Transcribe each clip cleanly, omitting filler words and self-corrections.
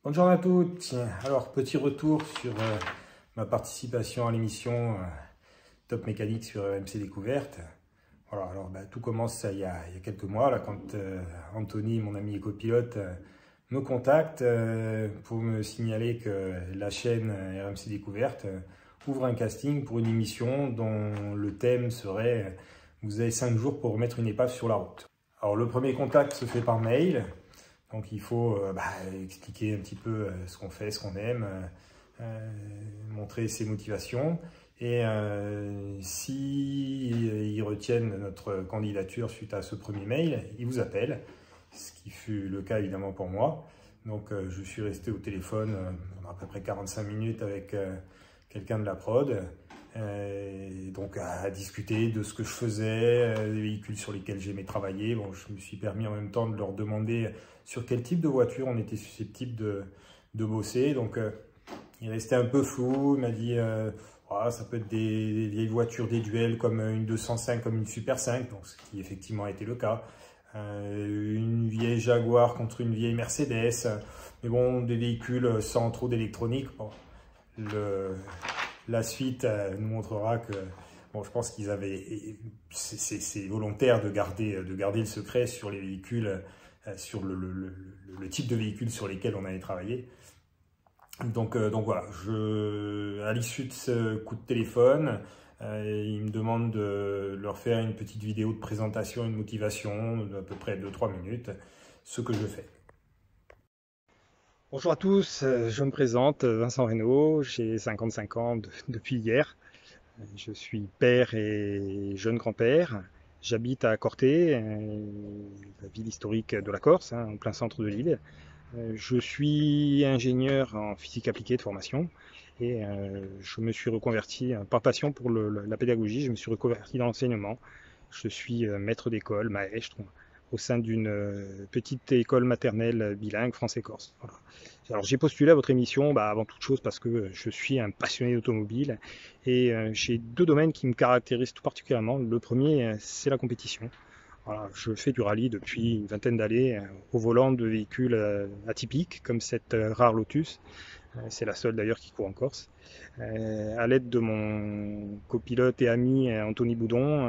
Bonjour à tous. Alors, petit retour sur ma participation à l'émission Top Mécanique sur MC Découverte. Voilà, alors tout commence il y a quelques mois, là, quand Anthony, mon ami et copilote, me contacte pour me signaler que la chaîne RMC Découverte ouvre un casting pour une émission dont le thème serait « Vous avez 5 jours pour remettre une épave sur la route ». Alors, le premier contact se fait par mail. Donc il faut expliquer un petit peu ce qu'on fait, ce qu'on aime, montrer ses motivations. Et si ils retiennent notre candidature suite à ce premier mail, ils vous appellent, ce qui fut le cas évidemment pour moi. Donc je suis resté au téléphone pendant à peu près 45 minutes avec quelqu'un de la prod. Donc à discuter de ce que je faisais, des véhicules sur lesquels j'aimais travailler. Bon, je me suis permis en même temps de leur demander sur quel type de voiture on était susceptible de bosser. Donc il restait un peu flou, il m'a dit ça peut être des vieilles voitures, des duels comme une 205, comme une Super 5, donc, ce qui effectivement a été le cas. Une vieille Jaguar contre une vieille Mercedes, mais bon, des véhicules sans trop d'électronique. Bon, la suite nous montrera que, bon, je pense qu'ils avaient, c'est volontaire de garder le secret sur les véhicules, sur le type de véhicule sur lesquels on allait travailler. Donc voilà, à l'issue de ce coup de téléphone, ils me demandent de leur faire une petite vidéo de présentation, une motivation d'à peu près 2-3 minutes, ce que je fais. Bonjour à tous, je me présente, Vincent Reynaud, j'ai 55 ans depuis hier. Je suis père et jeune grand-père. J'habite à Corté, la ville historique de la Corse, en plein centre de l'île. Je suis ingénieur en physique appliquée de formation et je me suis reconverti par passion pour la pédagogie, je me suis reconverti dans l'enseignement. Je suis maître d'école, maître, au sein d'une petite école maternelle bilingue français-corse. Voilà. Alors j'ai postulé à votre émission avant toute chose parce que je suis un passionné d'automobile et j'ai deux domaines qui me caractérisent tout particulièrement. Le premier, c'est la compétition. Voilà, je fais du rallye depuis une vingtaine d'années au volant de véhicules atypiques comme cette rare Lotus. C'est la seule d'ailleurs qui court en Corse. À l'aide de mon copilote et ami Anthony Boudon,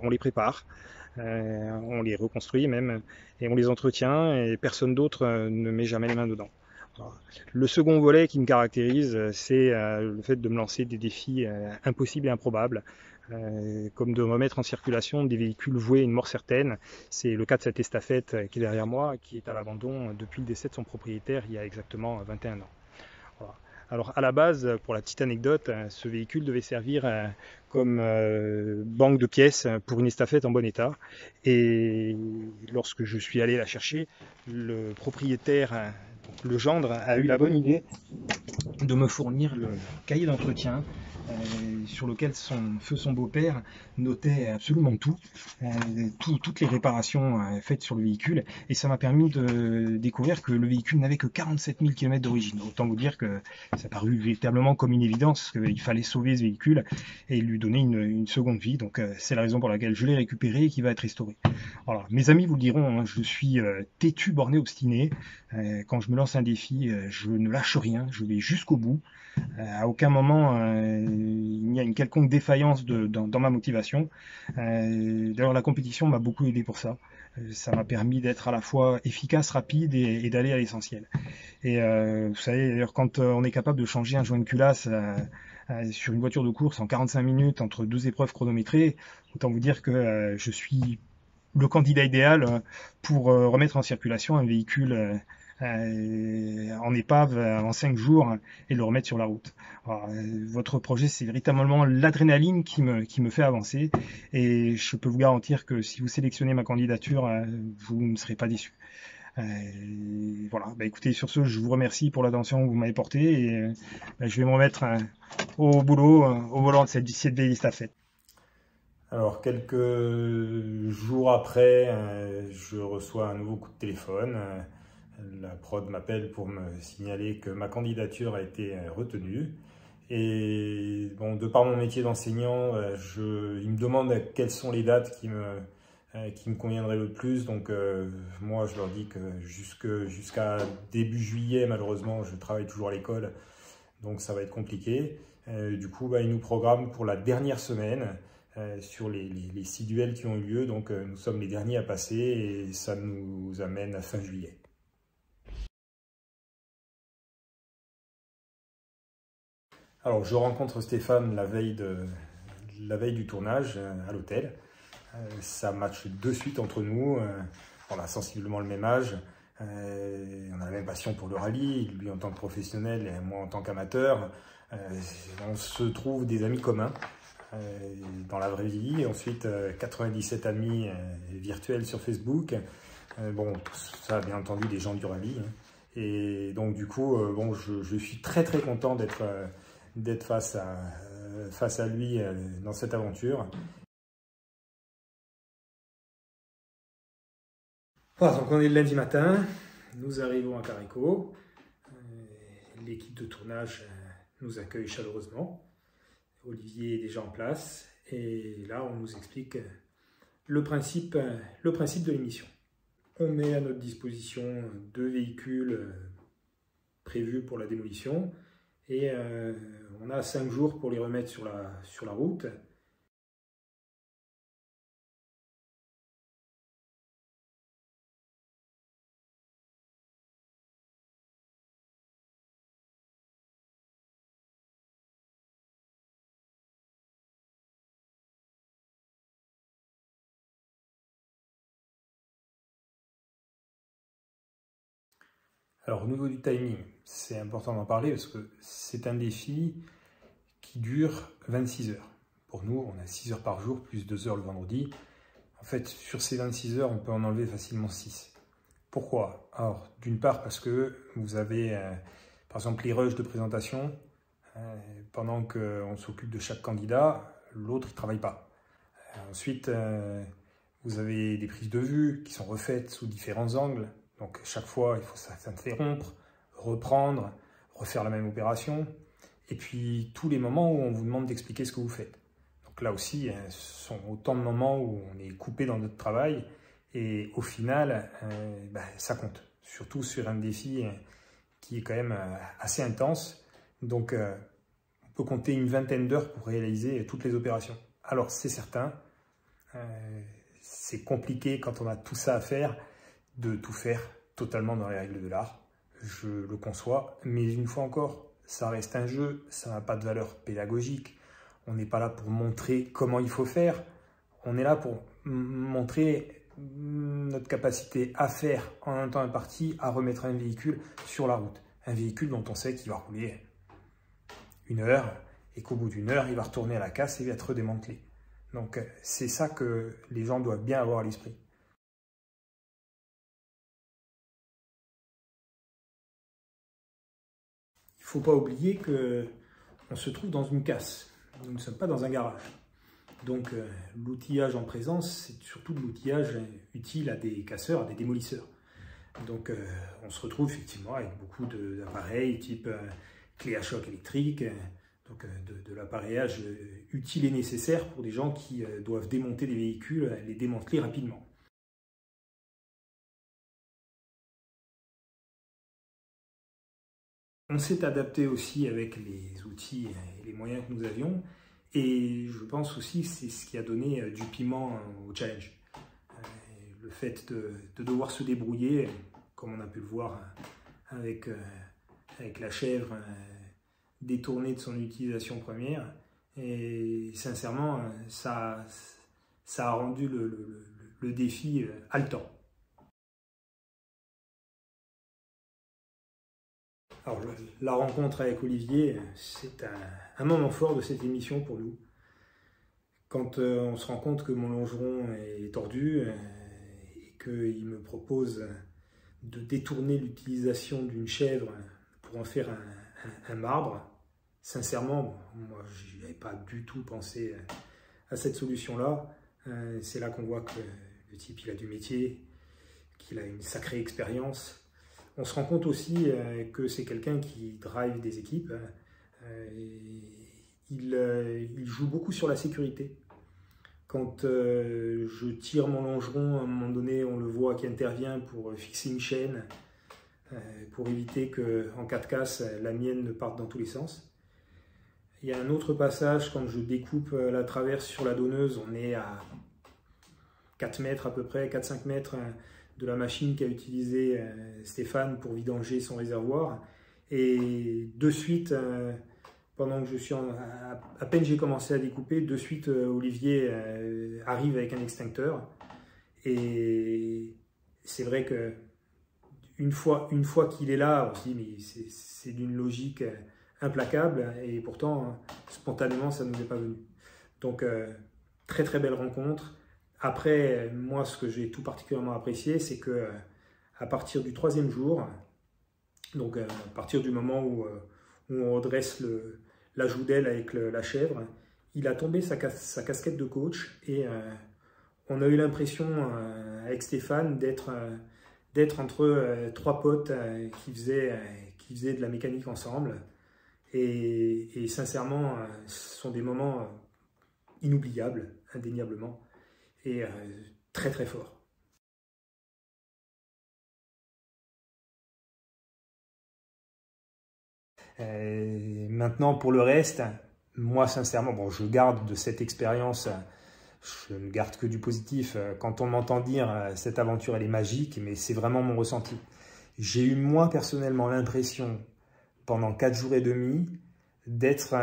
on les prépare. On les reconstruit même et on les entretient et personne d'autre ne met jamais les mains dedans. Alors, le second volet qui me caractérise, c'est le fait de me lancer des défis impossibles et improbables, comme de remettre en circulation des véhicules voués à une mort certaine. C'est le cas de cette estafette qui est derrière moi, qui est à l'abandon depuis le décès de son propriétaire il y a exactement 21 ans. Voilà. Alors à la base, pour la petite anecdote, ce véhicule devait servir comme banque de pièces pour une estafette en bon état. Et lorsque je suis allé la chercher, le propriétaire, le gendre, a eu la bonne idée de me fournir le cahier d'entretien sur lequel son beau-père notait absolument toutes les réparations faites sur le véhicule, et ça m'a permis de découvrir que le véhicule n'avait que 47 000 km d'origine. Autant vous dire que ça parut véritablement comme une évidence qu'il fallait sauver ce véhicule et lui donner une seconde vie. Donc c'est la raison pour laquelle je l'ai récupéré et qui va être restauré. Alors, mes amis vous le diront, je suis têtu, borné, obstiné. Quand je me lance un défi, je ne lâche rien, je vais jusqu'au bout. À aucun moment il n'y a une quelconque défaillance dans ma motivation. D'ailleurs, la compétition m'a beaucoup aidé pour ça. Ça m'a permis d'être à la fois efficace, rapide et d'aller à l'essentiel. Et vous savez, d'ailleurs, quand on est capable de changer un joint de culasse sur une voiture de course en 45 minutes entre deux épreuves chronométrées, autant vous dire que je suis le candidat idéal pour remettre en circulation un véhicule en épave en 5 jours et le remettre sur la route. Alors, votre projet, c'est véritablement l'adrénaline qui me fait avancer, et je peux vous garantir que si vous sélectionnez ma candidature, vous ne serez pas déçus. Voilà, écoutez, sur ce, je vous remercie pour l'attention que vous m'avez portée, et je vais me remettre au boulot, au volant de cette vieille estafette. Alors, quelques jours après, je reçois un nouveau coup de téléphone. La prod m'appelle pour me signaler que ma candidature a été retenue. Et bon, de par mon métier d'enseignant, il me demande quelles sont les dates qui me qui me conviendrait le plus. Donc moi, je leur dis que jusqu'à début juillet, malheureusement, je travaille toujours à l'école, donc ça va être compliqué. Du coup, ils nous programment pour la dernière semaine sur les 6 duels qui ont eu lieu. Donc nous sommes les derniers à passer et ça nous amène à fin juillet. Alors, je rencontre Stéphane la veille du tournage à l'hôtel. Ça match de suite entre nous. On a sensiblement le même âge. On a la même passion pour le rallye, lui en tant que professionnel et moi en tant qu'amateur. On se trouve des amis communs dans la vraie vie. Ensuite, 97 amis virtuels sur Facebook. Bon, tout ça, bien entendu, des gens du rallye. Et donc, du coup, bon, je suis très très content d'être face à lui dans cette aventure. Voilà, donc on est le lundi matin, nous arrivons à Carico, l'équipe de tournage nous accueille chaleureusement, Olivier est déjà en place et là on nous explique le principe de l'émission. On met à notre disposition 2 véhicules prévus pour la démolition et on a 5 jours pour les remettre sur la route. Alors au niveau du timing, c'est important d'en parler parce que c'est un défi qui dure 26 heures. Pour nous, on a 6 heures par jour, plus 2 heures le vendredi. En fait, sur ces 26 heures, on peut en enlever facilement 6. Pourquoi? Alors, d'une part, parce que vous avez, par exemple, les rushs de présentation. Pendant qu'on s'occupe de chaque candidat, l'autre, il ne travaille pas. Ensuite, vous avez des prises de vue qui sont refaites sous différents angles. Donc, chaque fois, il faut s'interrompre, reprendre, refaire la même opération. Et puis, tous les moments où on vous demande d'expliquer ce que vous faites. Donc là aussi, ce sont autant de moments où on est coupé dans notre travail. Et au final, ça compte. Surtout sur un défi qui est quand même assez intense. Donc, on peut compter une vingtaine d'heures pour réaliser toutes les opérations. Alors, c'est certain, c'est compliqué quand on a tout ça à faire, de tout faire totalement dans les règles de l'art. Je le conçois, mais une fois encore, ça reste un jeu, ça n'a pas de valeur pédagogique. On n'est pas là pour montrer comment il faut faire, on est là pour montrer notre capacité à faire en un temps imparti, à remettre un véhicule sur la route. Un véhicule dont on sait qu'il va rouler 1 heure et qu'au bout d'1 heure, il va retourner à la casse et il va être redémantelé. Donc c'est ça que les gens doivent bien avoir à l'esprit. Il ne faut pas oublier qu'on se trouve dans une casse. Nous ne sommes pas dans un garage. Donc l'outillage en présence, c'est surtout de l'outillage utile à des casseurs, à des démolisseurs. Donc on se retrouve effectivement avec beaucoup d'appareils type clé à choc électrique, donc de l'appareillage utile et nécessaire pour des gens qui doivent démonter des véhicules, les démanteler rapidement. On s'est adapté aussi avec les outils et les moyens que nous avions. Et je pense aussi que c'est ce qui a donné du piment au challenge. Le fait de devoir se débrouiller, comme on a pu le voir avec la chèvre détournée de son utilisation première. Et sincèrement, ça a rendu le défi haletant. Alors, la rencontre avec Olivier, c'est un moment fort de cette émission pour nous. Quand on se rend compte que mon longeron est tordu et qu'il me propose de détourner l'utilisation d'une chèvre pour en faire un marbre, sincèrement, moi, je n'avais pas du tout pensé à cette solution-là. C'est là qu'on voit que le type, il a du métier, qu'il a une sacrée expérience. On se rend compte aussi que c'est quelqu'un qui drive des équipes. Il joue beaucoup sur la sécurité. Quand je tire mon longeron, à un moment donné, on le voit qui intervient pour fixer une chaîne, pour éviter qu'en cas de casse, la mienne ne parte dans tous les sens. Il y a un autre passage, quand je découpe la traverse sur la donneuse, on est à 4 mètres à peu près, 4-5 mètres de la machine qu'a utilisé Stéphane pour vidanger son réservoir. Et de suite, pendant que je suis à peine j'ai commencé à découper, de suite Olivier arrive avec un extincteur. Et c'est vrai que une fois qu'il est là, on se dit mais c'est d'une logique implacable, et pourtant spontanément ça ne nous est pas venu. Donc très très belle rencontre. Après, moi ce que j'ai tout particulièrement apprécié, c'est que à partir du 3e jour, donc à partir du moment où on redresse la joue d'aile avec la chèvre, il a tombé sa casquette de coach, et on a eu l'impression avec Stéphane d'être entre 3 potes qui faisaient de la mécanique ensemble. Et sincèrement, ce sont des moments inoubliables, indéniablement, et très très forts. Maintenant, pour le reste, moi sincèrement, bon, je garde de cette expérience, je ne garde que du positif. Quand on m'entend dire cette aventure elle est magique, mais c'est vraiment mon ressenti. J'ai eu moi personnellement l'impression, pendant 4 jours et demi, d'être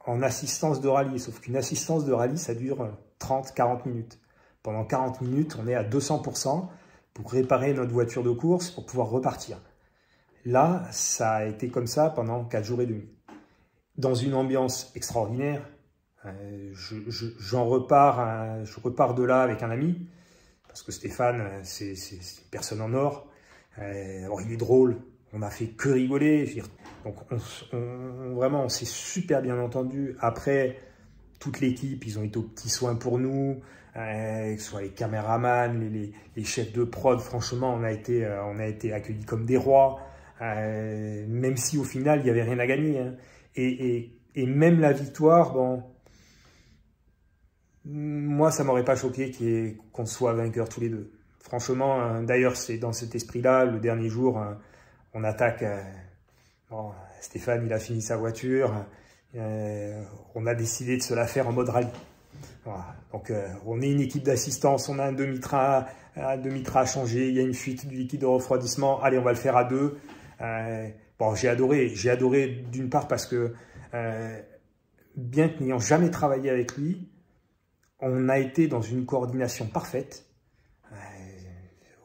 en assistance de rallye. Sauf qu'une assistance de rallye, ça dure 30-40 minutes. Pendant 40 minutes, on est à 200% pour réparer notre voiture de course, pour pouvoir repartir. Là, ça a été comme ça pendant 4 jours et demi. Dans une ambiance extraordinaire. Je repars de là avec un ami, parce que Stéphane, c'est une personne en or. Alors, il est drôle, on n'a fait que rigoler. Je veux dire. Donc, vraiment, on s'est super bien entendu. Après, toute l'équipe, ils ont été aux petits soins pour nous, que ce soit les caméramans, les chefs de prod. Franchement, on a été accueillis comme des rois, même si au final, il n'y avait rien à gagner. Hein. Et même la victoire, bon, moi, ça ne m'aurait pas choqué qu'on soit vainqueurs tous les deux. Franchement, d'ailleurs, c'est dans cet esprit-là, le dernier jour, on attaque. Bon, Stéphane, il a fini sa voiture. On a décidé de se la faire en mode rallye. Voilà. Donc, on est une équipe d'assistance, on a un demi-train à changer, il y a une fuite du liquide de refroidissement. Allez, on va le faire à 2. Bon, j'ai adoré d'une part parce que, bien que n'ayant jamais travaillé avec lui, on a été dans une coordination parfaite.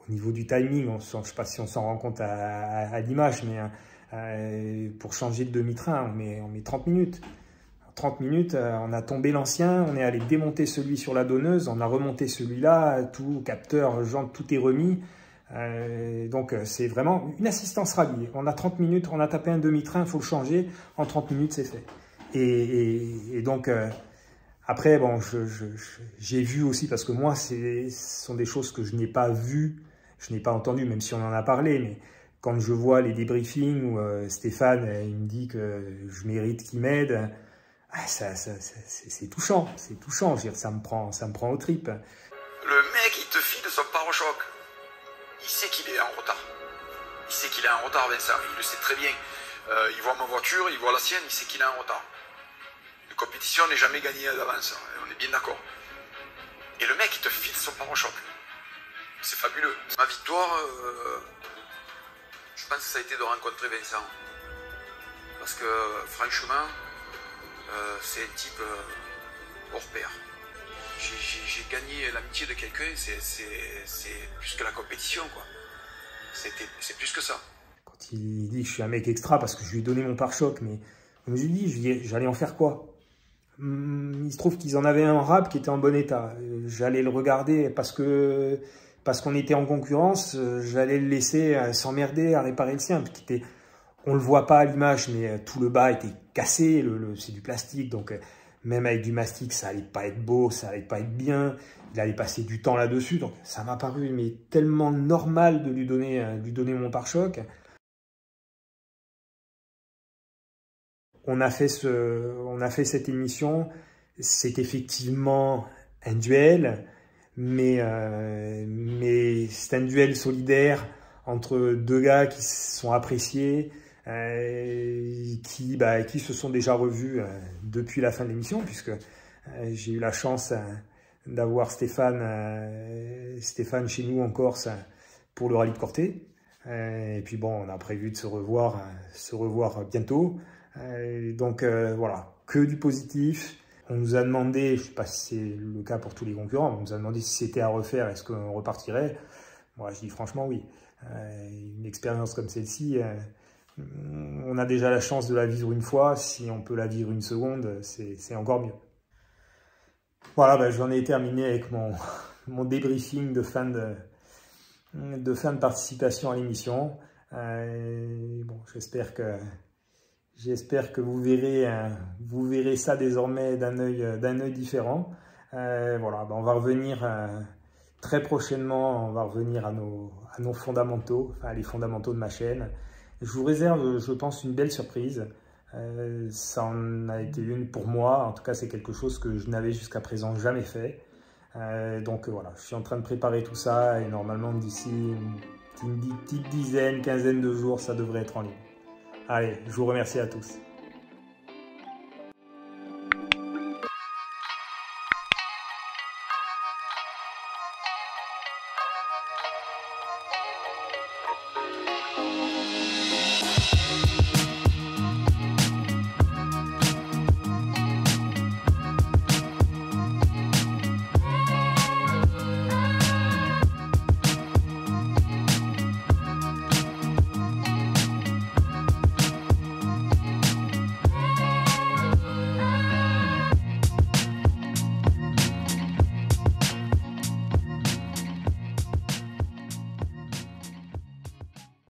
Au niveau du timing, je ne sais pas si on s'en rend compte à l'image, mais pour changer de demi-train, on met 30 minutes. 30 minutes, on a tombé l'ancien, on est allé démonter celui sur la donneuse, on a remonté celui-là, tout, capteur, jante, tout est remis. Donc c'est vraiment une assistance rallye. On a 30 minutes, on a tapé un demi-train, il faut le changer, en 30 minutes c'est fait. Et donc après, bon, j'ai vu aussi, parce que moi, ce sont des choses que je n'ai pas vues, je n'ai pas entendues, même si on en a parlé, mais quand je vois les débriefings où Stéphane, il me dit que je mérite qu'il m'aide, c'est touchant, c'est touchant, je veux dire, ça me prend aux tripes. Le mec, il te file son pare-choc, il sait qu'il est en retard. Il sait qu'il est en retard, Vincent, il le sait très bien. Il voit ma voiture, il voit la sienne, il sait qu'il est en retard. Une compétition n'est jamais gagnée d'avance, on est bien d'accord. Et le mec, il te file son pare-choc. C'est fabuleux. Ma victoire, je pense que ça a été de rencontrer Vincent. Parce que, franchement, c'est un type hors pair. J'ai gagné l'amitié de quelqu'un, c'est plus que la compétition, quoi. C'est plus que ça. Quand il dit que je suis un mec extra parce que je lui ai donné mon pare-choc, mais comme je lui dis, j'allais en faire quoi? Il se trouve qu'ils en avaient un en rab qui était en bon état. J'allais le regarder parce qu'on était en concurrence, j'allais le laisser s'emmerder à réparer le sien. On ne le voit pas à l'image, mais tout le bas était cassé, c'est du plastique, donc même avec du mastic, ça allait pas être beau, ça allait pas être bien. Il allait passer du temps là-dessus, donc ça m'a paru mais tellement normal de lui donner mon pare-choc. On a fait cette émission, c'est effectivement un duel, mais c'est un duel solidaire entre deux gars qui sont appréciés, qui se sont déjà revus depuis la fin de l'émission, puisque j'ai eu la chance d'avoir Stéphane chez nous en Corse pour le rallye de Corté. Et puis bon, on a prévu de se revoir bientôt. Donc voilà, que du positif. On nous a demandé, je ne sais pas si c'est le cas pour tous les concurrents, on nous a demandé si c'était à refaire, est-ce qu'on repartirait? Moi, je dis franchement oui. Une expérience comme celle-ci, on a déjà la chance de la vivre une fois. Si on peut la vivre une seconde, c'est encore mieux. Voilà, j'en ai terminé avec mon débriefing de fin de participation à l'émission. Bon, j'espère que vous verrez ça désormais d'un œil différent. Voilà, on va revenir très prochainement. On va revenir à nos fondamentaux, enfin les fondamentaux de ma chaîne. Je vous réserve, je pense, une belle surprise. Ça en a été une pour moi. En tout cas, c'est quelque chose que je n'avais jusqu'à présent jamais fait. Donc voilà, je suis en train de préparer tout ça et normalement d'ici une petite dizaine, quinzaine de jours, ça devrait être en ligne. Allez, je vous remercie à tous.